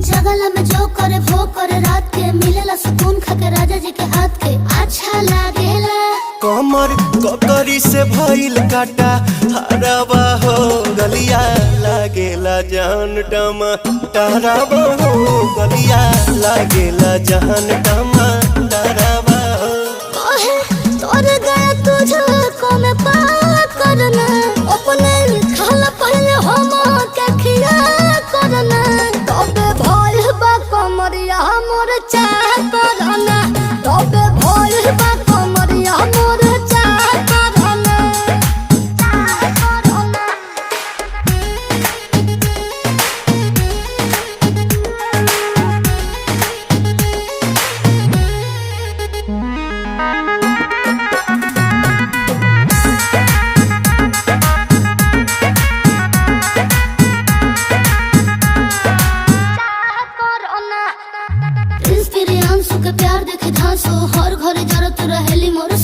जगला में जो करे वो करे रात के मिलेला सुकून खाके राजा जी के हाथ के अच्छा लागेला। कमर ककरी से भइल काटा हराबा हो गलिया लागेला जान टमा डराबा हो गलिया लागेला जान टमा डराबा हो। कहे तोर गया तुझको मैं पार करना अपने खाला पहले हम के खिया करना तबे भइल बा कमरिया मोर चाह करना तबे भइल बा कमरिया मोर चाह करना चाह करना। प्रिंस प्रियांशु के प्यार देखे धांसो हर घरे जरूरत रहेली मोर